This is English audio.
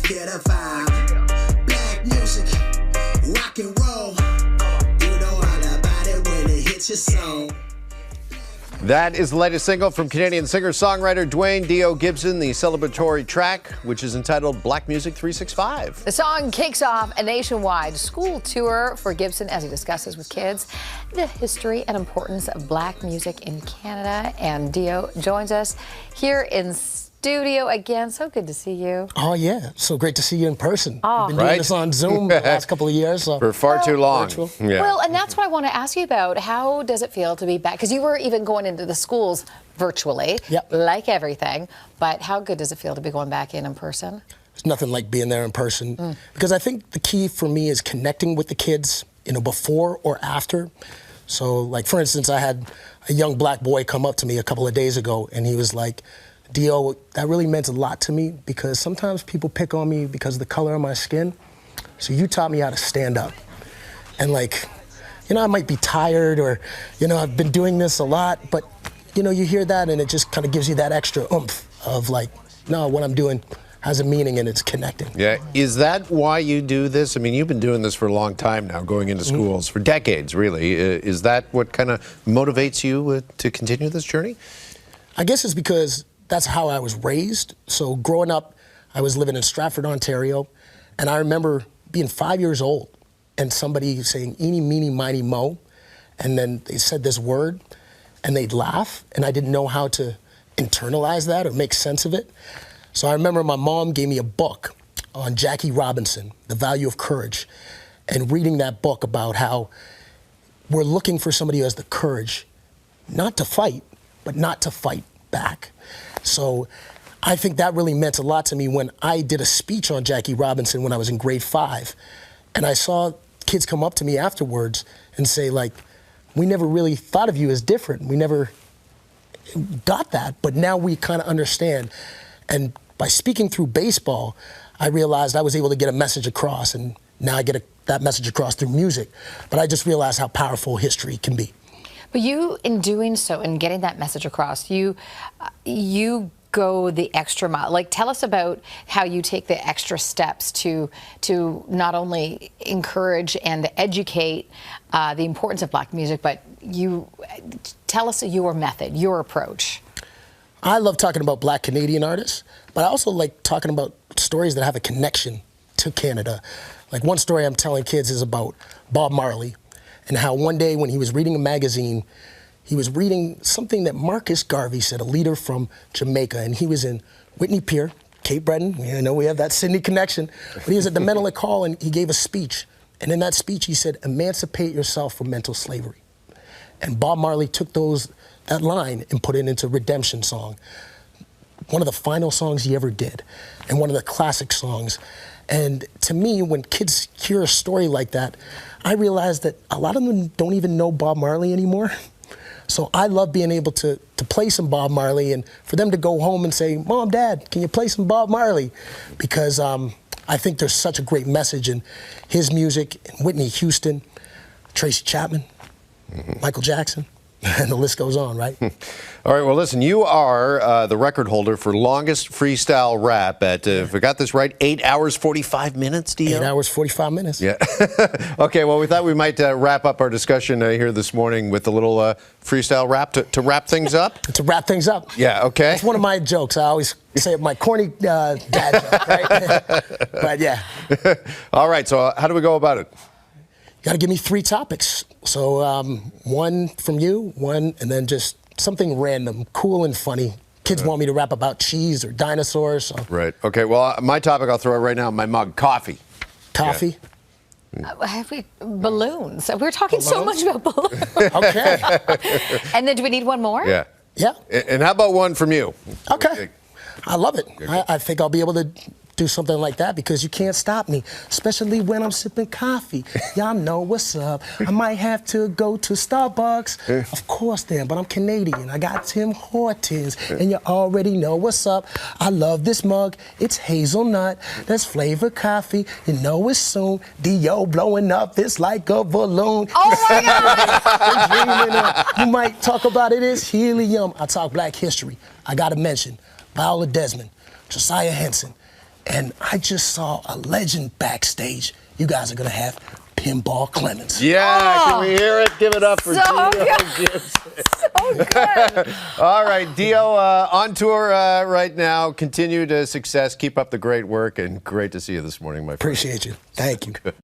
get a vibe. Black music, rock and roll. You know all about it when it hits your soul. That is the latest single from Canadian singer-songwriter Dwayne Dio Gibson, the celebratory track, which is entitled Black Music 365. The song kicks off a nationwide school tour for Gibson as he discusses with kids the history and importance of black music in Canada. And Dio joins us here in studio again. So good to see you. Oh, yeah. So great to see you in person. Oh. We've been doing this on Zoom the last couple of years. So. For far too long. Yeah. Well, and that's what I want to ask you about. How does it feel to be back? Because you were even going into the schools virtually, like everything. But how good does it feel to be going back in person? There's nothing like being there in person. Because I think the key for me is connecting with the kids, you know, before or after. So, like, for instance, I had a young black boy come up to me a couple of days ago, and he was like, Dio, that really meant a lot to me because sometimes people pick on me because of the color of my skin. So you taught me how to stand up. And like, you know, I might be tired or, you know, I've been doing this a lot, but, you know, you hear that and it just kind of gives you that extra oomph of like, no, what I'm doing has a meaning and it's connecting. Yeah. Is that why you do this? I mean, you've been doing this for a long time now, going into schools for decades, really. Is that what kind of motivates you to continue this journey? I guess it's because that's how I was raised. So growing up, I was living in Stratford, Ontario, and I remember being 5 years old and somebody saying, eeny, meeny, miny, mo, and then they said this word, and they'd laugh, and I didn't know how to internalize that or make sense of it. So I remember my mom gave me a book on Jackie Robinson, The Value of Courage, and reading that book about how we're looking for somebody who has the courage not to fight, but not to fight back. So I think that really meant a lot to me when I did a speech on Jackie Robinson when I was in grade 5. And I saw kids come up to me afterwards and say, like, we never really thought of you as different. We never got that, but now we kind of understand. And by speaking through baseball, I realized I was able to get a message across, and now I get that message across through music. But I just realized how powerful history can be. But you, in doing so, in getting that message across, you go the extra mile. Like, tell us about how you take the extra steps to not only encourage and educate the importance of black music, but you tell us your method, your approach. I love talking about black Canadian artists, but I also like talking about stories that have a connection to Canada. Like, one story I'm telling kids is about Bob Marley, and how one day when he was reading a magazine, he was reading something that Marcus Garvey said, a leader from Jamaica, and he was in Whitney Pier, Cape Breton. You know, we have that Sydney connection. But he was at the Mental Hall, and he gave a speech. And in that speech, he said, emancipate yourself from mental slavery. And Bob Marley took that line and put it into Redemption Song, one of the final songs he ever did, and one of the classic songs. And to me, when kids hear a story like that, I realize that a lot of them don't even know Bob Marley anymore. So I love being able to play some Bob Marley and for them to go home and say, Mom, Dad, can you play some Bob Marley? Because I think there's such a great message in his music, in Whitney Houston, Tracy Chapman, Michael Jackson. And the list goes on, right? All right, well, listen, you are the record holder for longest freestyle rap at, if I got this right, 8 hours, 45 minutes, Dio? 8 hours, 45 minutes. Yeah. Okay, well, we thought we might wrap up our discussion here this morning with a little freestyle rap to wrap things up. To wrap things up. Yeah, okay. It's one of my jokes. I always say my corny dad joke, right? But yeah. All right, so how do we go about it? You got to give me 3 topics. So one from you, one, and then just something random, cool and funny. Kids want me to rap about cheese or dinosaurs. So. Right. Okay, well, my topic I'll throw out right now, my mug, coffee. Coffee? Yeah. Balloons. We're talking so much about balloons. Okay. And then do we need one more? Yeah. Yeah. And how about one from you? Okay. I love it. I think I'll be able to do something like that because you can't stop me, especially when I'm sipping coffee. Y'all know what's up. I might have to go to Starbucks. Of course then, but I'm Canadian. I got Tim Hortons, and you already know what's up. I love this mug. It's hazelnut. That's flavored coffee. You know it's soon. Dio blowing up. It's like a balloon. Oh my God! You might talk about it as helium. I talk black history. I gotta mention Viola Desmond, Josiah Henson, and I just saw a legend backstage. You guys are going to have Pinball Clemens. Yeah, can we hear it? Give it up for So Dio good. Gibson. So good. All right, Dio, on tour right now. Continued success. Keep up the great work, and great to see you this morning, my friend. Appreciate you. Thank you. Good.